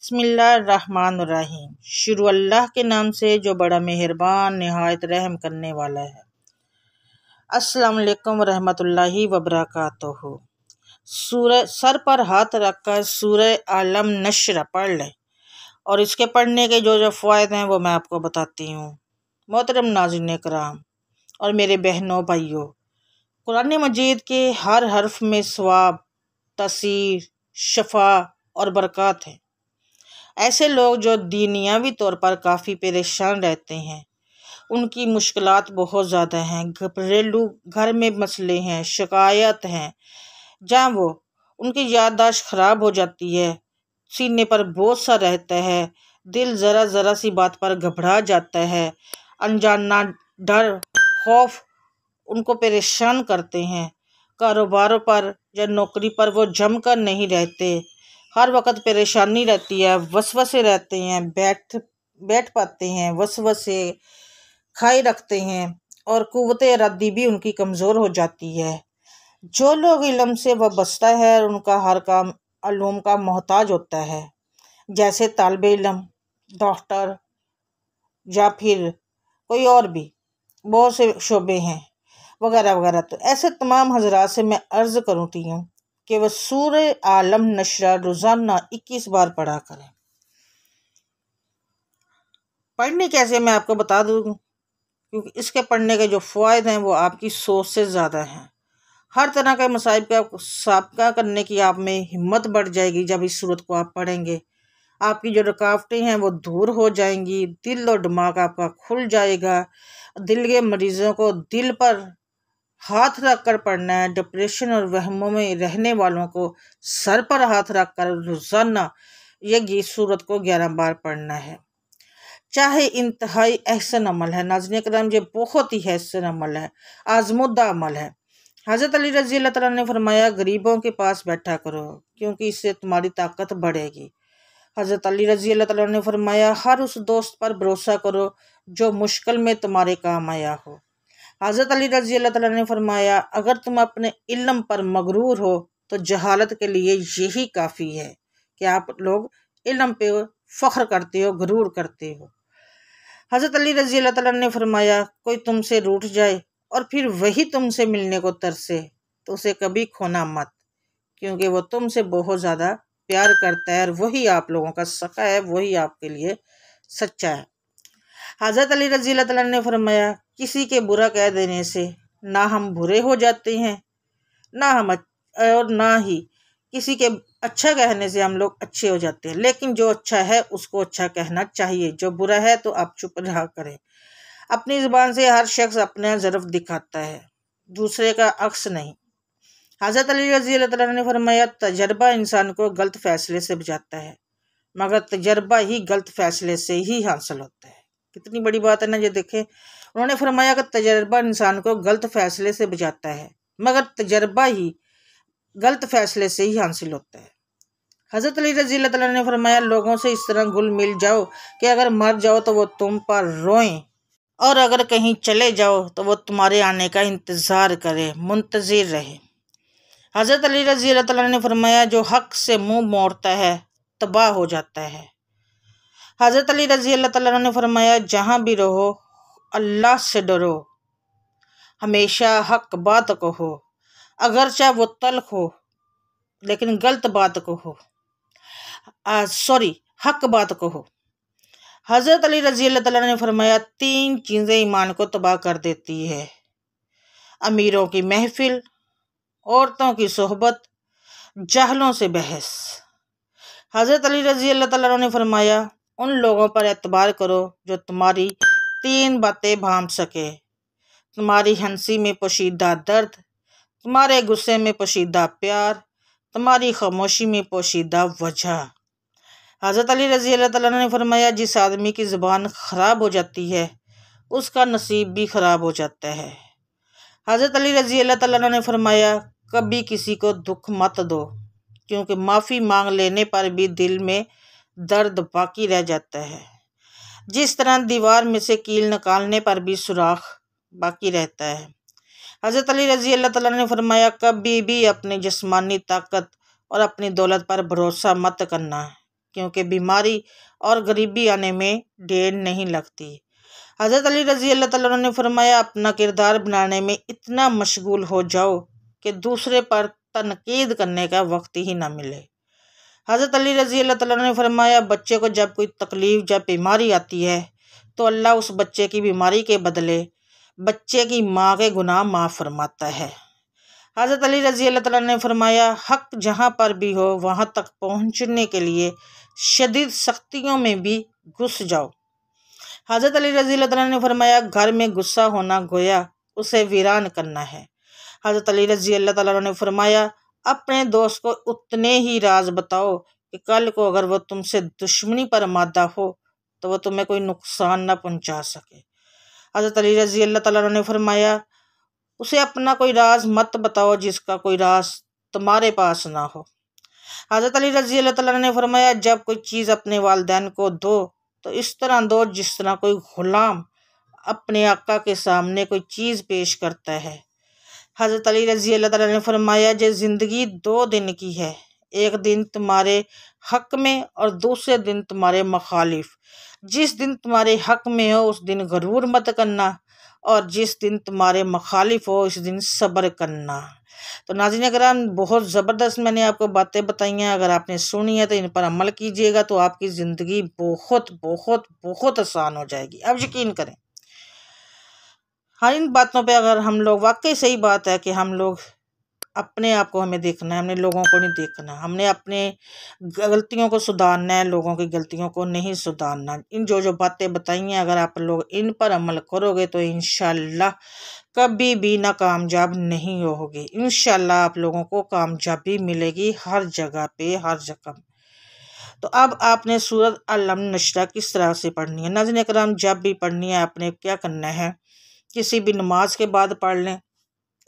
बिस्मिल्लाहिर्रहमानिर्रहीम। शुरू अल्लाह के नाम से जो बड़ा मेहरबान निहायत रहम करने वाला है। अस्सलाम वालेकुम वरहमतुल्लाहि वबरकातुहू। सूरह सर पर हाथ रखकर सूरह आलम नश्र पढ़ लें और इसके पढ़ने के जो फ़वाइद हैं वो मैं आपको बताती हूँ। मोहतरम नाज़रीन कराम और मेरे बहनों भाइयों, कुरान मजीद के हर हर्फ में सवाब, तसीर, शफा और बरक़ात है। ऐसे लोग जो दुनियावी तौर पर काफ़ी परेशान रहते हैं, उनकी मुश्किलात बहुत ज़्यादा हैं, घरेलू घर में मसले हैं, शिकायत हैं, जहाँ वो उनकी याददाश्त ख़राब हो जाती है, सीने पर बोझ सा रहता है, दिल ज़रा ज़रा सी बात पर घबरा जाता है, अनजाना डर खौफ उनको परेशान करते हैं, कारोबारों पर या नौकरी पर वो जम कर नहीं रहते, हर वक्त परेशानी रहती है, वसवसे रहते हैं, बैठ पाते हैं, वसवसे खाए रखते हैं और कुव्वत इरादी भी उनकी कमज़ोर हो जाती है। जो लोग इल्म से वाबस्ता है उनका हर काम अल्लूम का मोहताज होता है, जैसे तालिबे इल्म, डॉक्टर या फिर कोई और भी बहुत से शोबे हैं वगैरह वगैरह। तो ऐसे तमाम हजरात से मैं अर्ज़ करती हूँ कि वह सूरह आलम नश्र रोज़ाना 21 बार पढ़ा करें। पढ़नी कैसे मैं आपको बता दूँ, क्योंकि इसके पढ़ने के जो फ़वाइद हैं वो आपकी सोच से ज़्यादा हैं। हर तरह के मसाइब का साबका करने की आप में हिम्मत बढ़ जाएगी। जब इस सूरत को आप पढ़ेंगे आपकी जो रुकावटें हैं वो दूर हो जाएंगी, दिल और दिमाग आपका खुल जाएगा। दिल के मरीज़ों को दिल पर हाथ रख कर पढ़ना है। डिप्रेशन और वहमों में रहने वालों को सर पर हाथ रख कर रोज़ाना ये सूरत को 11 बार पढ़ना है। चाहे इंतहाई एहसन अमल है नाज़रीन करम, ये बहुत ही एहसन अमल है, आज़मुदा अमल है। हज़रत अली रज़ी अल्लाह तआला ने फरमाया, गरीबों के पास बैठा करो क्योंकि इससे तुम्हारी ताकत बढ़ेगी। हज़रत अली रज़ी अल्लाह तआला ने फरमाया, हर उस दोस्त पर भरोसा करो जो मुश्किल में तुम्हारे काम आया हो। हज़रत अली रज़ी अल्लाह तआला ने फरमाया, अगर तुम अपने इल्म पर मगरूर हो तो जहालत के लिए यही काफ़ी है कि आप लोग इल्म पे फ़ख्र करते हो, गरूर करते हो। हज़रत अली रज़ी अल्लाह तआला ने फरमाया, कोई तुमसे रूठ जाए और फिर वही तुमसे मिलने को तरसे तो उसे कभी खोना मत, क्योंकि वो तुमसे बहुत ज़्यादा प्यार करता है और वही आप लोगों का सखा है, वही आपके लिए सच्चा है। हज़रत अली रज़ी अल्लाह तआला ने फरमाया, किसी के बुरा कह देने से ना हम बुरे हो जाते हैं और ना ही किसी के अच्छा कहने से हम लोग अच्छे हो जाते हैं, लेकिन जो अच्छा है उसको अच्छा कहना चाहिए, जो बुरा है तो आप चुप रहा करें। अपनी ज़ुबान से हर शख्स अपना ज़र्फ दिखाता है, दूसरे का अक्स नहीं। हज़रत अली रज़ी अल्लाह तआला ने फरमाया, तजर्बा इंसान को गलत फैसले से बचाता है, मगर तजर्बा ही गलत फैसले से ही हासिल होता है। कितनी बड़ी बात है ना ये देखें। उन्होंने फरमाया कि तजर्बा इंसान को गलत फैसले से बचाता है, मगर तजर्बा ही गलत फैसले से ही हासिल होता है। हज़रत अली रज़ी अल्लाह तआला ने फरमाया, लोगों से इस तरह घुल मिल जाओ कि अगर मर जाओ तो वो तुम पर रोएं और अगर कहीं चले जाओ तो वो तुम्हारे आने का इंतज़ार करे, मुंतज़िर रहे। हज़रत अली रज़ी अल्लाह तआला ने फरमाया, जो हक़ से मुंह मोड़ता है तबाह हो जाता है। हज़रत अली रज़ी अल्लाह तआला ने फरमाया, जहाँ भी रहो अल्लाह से डरो, हमेशा हक़ बात कहो, अगरचे वो तल्ख हो लेकिन गलत बात कहो, हक़ बात कहो। हज़रत अली रज़ी अल्लाह तआला ने फरमाया, 3 चीज़ें ईमान को तबाह कर देती है, अमीरों की महफिल, औरतों की सोहबत, जाहलों से बहस। हज़रत अली रज़ी अल्लाह तआला ने फरमाया, उन लोगों पर एतबार करो जो तुम्हारी 3 बातें भांप सके, तुम्हारी हंसी में पोशीदा दर्द, तुम्हारे गुस्से में पोशीदा प्यार, तुम्हारी खामोशी में पोशीदा वजह। हज़रत अली रज़ी अल्लाह तआला ने फरमाया, जिस आदमी की ज़ुबान ख़राब हो जाती है उसका नसीब भी ख़राब हो जाता है। हज़रत अली रज़ी अल्लाह तआला ने फरमाया, कभी किसी को दुख मत दो, क्योंकि माफ़ी मांग लेने पर भी दिल में दर्द बाकी रह जाता है, जिस तरह दीवार में से कील निकालने पर भी सुराख बाकी रहता है। हज़रत अली रज़ी अल्लाह तआला ने फरमाया, कभी भी अपनी जिस्मानी ताकत और अपनी दौलत पर भरोसा मत करना, क्योंकि बीमारी और गरीबी आने में देर नहीं लगती। हज़रत अली रज़ी अल्लाह तआला अन्हु ने फरमाया, अपना किरदार बनाने में इतना मशगूल हो जाओ कि दूसरे पर तनकीद करने का वक्त ही ना मिले। हज़रत अली रज़ी अल्लाह तआला अन्हु ने फरमाया, बच्चे को जब कोई तकलीफ़, जब बीमारी आती है तो अल्लाह उस बच्चे की बीमारी के बदले बच्चे की माँ के गुनाह माफ़ फरमाता है। हज़रत अली रज़ी अल्लाह तआला ने फरमाया, हक जहाँ पर भी हो वहाँ तक पहुँचने के लिए शदीद सख्तियों में भी घुस जाओ। हज़रत अली रज़ी अल्लाह तआला ने फरमाया, घर में गुस्सा होना गोया उसे वीरान करना है। हज़रत अली रज़ी अल्लाह तआला ने फरमाया, अपने दोस्त को उतने ही राज बताओ कि कल को अगर वो तुमसे दुश्मनी पर आमादा हो तो वो तुम्हें कोई नुकसान न पहुँचा सके। हज़रत अली रज़ी अल्लाह तआला ने फरमाया, उसे अपना कोई राज मत बताओ जिसका कोई राज तुम्हारे पास ना हो। हज़रत अली रज़ी अल्लाह तआला ने फरमाया, जब कोई चीज़ अपने वालिदैन को दो तो इस तरह दो जिस तरह कोई गुलाम अपने आका के सामने कोई चीज़ पेश करता है। हज़रत अली रज़ी अल्लाह तआला ने फरमाया, जो ज़िंदगी 2 दिन की है, एक दिन तुम्हारे हक में और दूसरे दिन तुम्हारे मुखालिफ। जिस दिन तुम्हारे हक में हो उस दिन गरूर मत करना और जिस दिन तुम्हारे मुखालिफ हो इस दिन सब्र करना। तो नाज़रीन कराम, बहुत ज़बरदस्त मैंने आपको बातें बताई हैं। अगर आपने सुनी है तो इन पर अमल कीजिएगा तो आपकी ज़िंदगी बहुत बहुत बहुत आसान हो जाएगी, अब यकीन करें। हाँ, इन बातों पे अगर हम लोग, वाकई सही बात है कि हम लोग अपने आप को हमें देखना है, हमने लोगों को नहीं देखना, हमने अपने गलतियों को सुधारना है, लोगों की गलतियों को नहीं सुधारना। इन जो बातें बताई हैं अगर आप लोग इन पर अमल करोगे तो इंशाल्लाह कभी भी नाकामयाब नहीं होगी। इंशाल्लाह आप लोगों को कामयाबी मिलेगी हर जगह पे, हर जगह। तो अब आपने सूरत अल नशरा किस तरह से पढ़नी है नाज़रीन करम, जब भी पढ़नी है आपने क्या करना है, किसी भी नमाज के बाद पढ़ लें।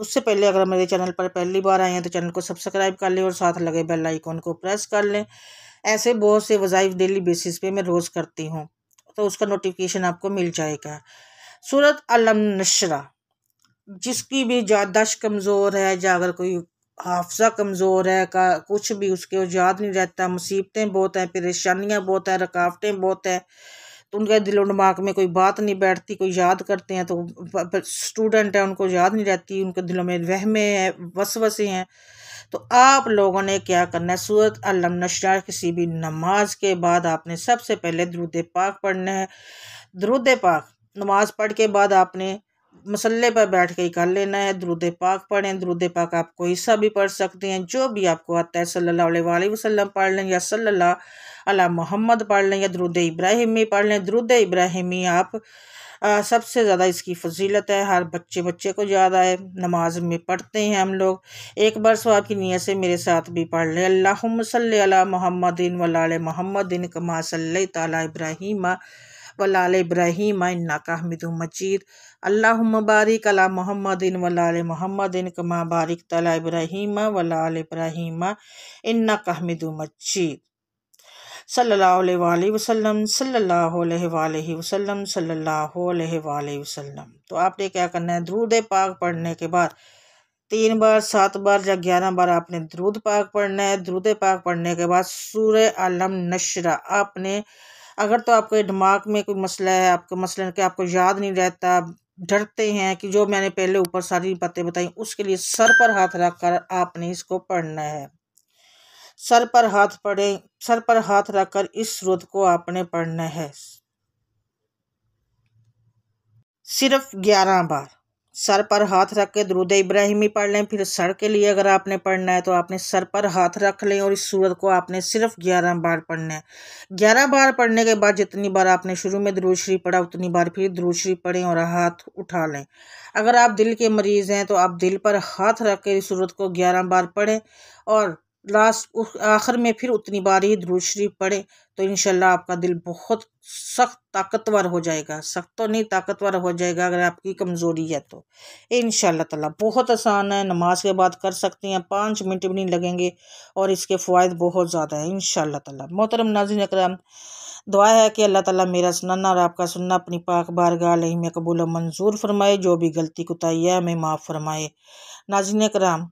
उससे पहले अगर मेरे चैनल पर पहली बार आए हैं तो चैनल को सब्सक्राइब कर लें और साथ लगे बेल आइकन को प्रेस कर लें। ऐसे बहुत से वज़ाइफ डेली बेसिस पे मैं रोज़ करती हूँ तो उसका नोटिफिकेशन आपको मिल जाएगा। सूरत अल नशरा, जिसकी भी याददाश्त कमज़ोर है या अगर कोई हाफजा कमज़ोर है का कुछ भी उसके याद नहीं रहता, मुसीबतें बहुत हैं, परेशानियाँ बहुत हैं, रुकावटें बहुत हैं, तो उनके दिलो दिमाग में कोई बात नहीं बैठती, कोई याद करते हैं तो स्टूडेंट है उनको याद नहीं रहती, उनके दिलों में वहमे हैं, वसवसे हैं। तो आप लोगों ने क्या करना है, सूरत अल नशरा किसी भी नमाज के बाद आपने सबसे पहले दुरूद पाक पढ़ना है। दुरूद पाक नमाज पढ़ के बाद आपने मसल्ले पर बैठ के ही कर लेना है। दुरूद पाक पढ़ें, दुरूद पाक आप कोई सा भी पढ़ सकते हैं, जो भी आपको आता है। सल्लल्लाहु अलैहि वसल्लम पढ़ लें या सल्लल्लाहु अला मोहम्मद पढ़ लें या दुरूद इब्राहिमी पढ़ लें। दुरूद इब्राहिमी आप सबसे ज़्यादा इसकी फजीलत है, हर बच्चे को याद आए, नमाज में पढ़ते हैं हम लोग। एक बार सवाब की नीयत से मेरे साथ भी पढ़ लें, अल्लाहुम्मा सल्लि अला मुहम्मदिन व आले मुहम्मदिन कमा सल्लैता अला इब्राहीम व आले इब्राहीम इन्नका हमीदुम मजीद। अल्लाहुम्मा बारिक अला मुहम्मदिन व आले मुहम्मदिन कमा बारिकता अला इब्राहीम व आले इब्राहीम इन्नका हमीदुम मजीद। सल्लल्लाहु अलैहि वसल्लम, सल्लल्लाहु अलैहि वसल्लम, सल्लल्लाहु अलैहि वसल्लम। तो आपने क्या करना है, दुरूद पाक पढ़ने के बाद 3 बार, 7 बार या 11 बार आपने दुरूद पाक पढ़ना है। दुरूद पाक पढ़ने के बाद सूरह अल नशरा आपने, अगर तो आपके दिमाग में कोई मसला है, आपका मसला कि आपको याद नहीं रहता, डरते हैं कि जो मैंने पहले ऊपर सारी बातें बताई, उसके लिए सर पर हाथ रख कर आपने इसको पढ़ना है। सर पर हाथ पड़े, सर पर हाथ रखकर इस सूरत को आपने पढ़ना है सिर्फ 11 बार। सर पर हाथ रख के दुरूद इब्राहिमी पढ़ लें। फिर सर के लिए अगर आपने पढ़ना है तो आपने सर पर हाथ रख लें और इस सूरत को आपने सिर्फ 11 बार पढ़ना है। 11 बार पढ़ने के बाद जितनी बार आपने शुरू में दुरूद शरीफ पढ़ा उतनी बार फिर दुरूद शरीफ पढ़ें और हाथ उठा लें। अगर आप दिल के मरीज़ हैं तो आप दिल पर हाथ रख के इस सूरत को 11 बार पढ़ें और लास्ट आखिर में फिर उतनी बार ही दुरूद शरीफ पढ़े तो इंशाल्लाह आपका दिल बहुत सख्त ताकतवर हो जाएगा। सख्त तो नहीं, ताकतवर हो जाएगा अगर आपकी कमज़ोरी है तो। इंशाल्लाह ताला बहुत आसान है, नमाज के बाद कर सकते हैं, 5 मिनट भी नहीं लगेंगे और इसके फ़वाइद बहुत ज़्यादा है इंशाल्लाह ताला। मोहतरम नाज़रीन अकराम, दुआ है कि अल्लाह ताला मेरा सुनना और आपका सुनना अपनी पाक बारगाह में कबूल और मंजूर फरमाए। जो भी गलती कोताही है हमें माफ़ फरमाए। नाज़रीन अकराम,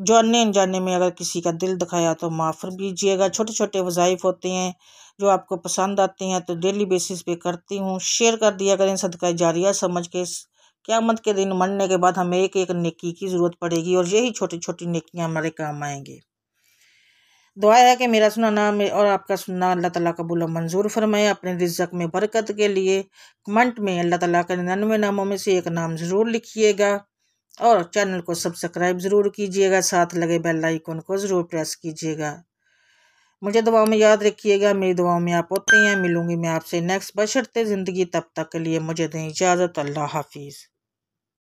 जानने अनजाने में अगर किसी का दिल दुखाया तो माफ़ कीजिएगा। छोटे छोटे वज़ाइफ होते हैं जो आपको पसंद आती हैं तो डेली बेसिस पे करती हूँ, शेयर कर दिया करें सदका जारिया समझ के। क़यामत के दिन मरने के बाद हमें एक एक नेकी की ज़रूरत पड़ेगी और यही छोटी छोटी नेकियां हमारे काम आएंगी। दुआ है कि मेरा सुनाना और आपका सुनना अल्लाह ताला कबूल मंजूर फरमाए। अपने रिज़्क़ में बरकत के लिए कमेंट में अल्लाह ताला के 99 नामों में से एक नाम ज़रूर लिखिएगा और चैनल को सब्सक्राइब ज़रूर कीजिएगा। साथ लगे बेल आइकन को ज़रूर प्रेस कीजिएगा। मुझे दुआओं में याद रखिएगा, मेरी दुआओं में आप होते हैं। मिलूंगी मैं आपसे नेक्स्ट बशर्ते ज़िंदगी, तब तक के लिए मुझे दें इजाज़त। अल्लाह हाफिज़।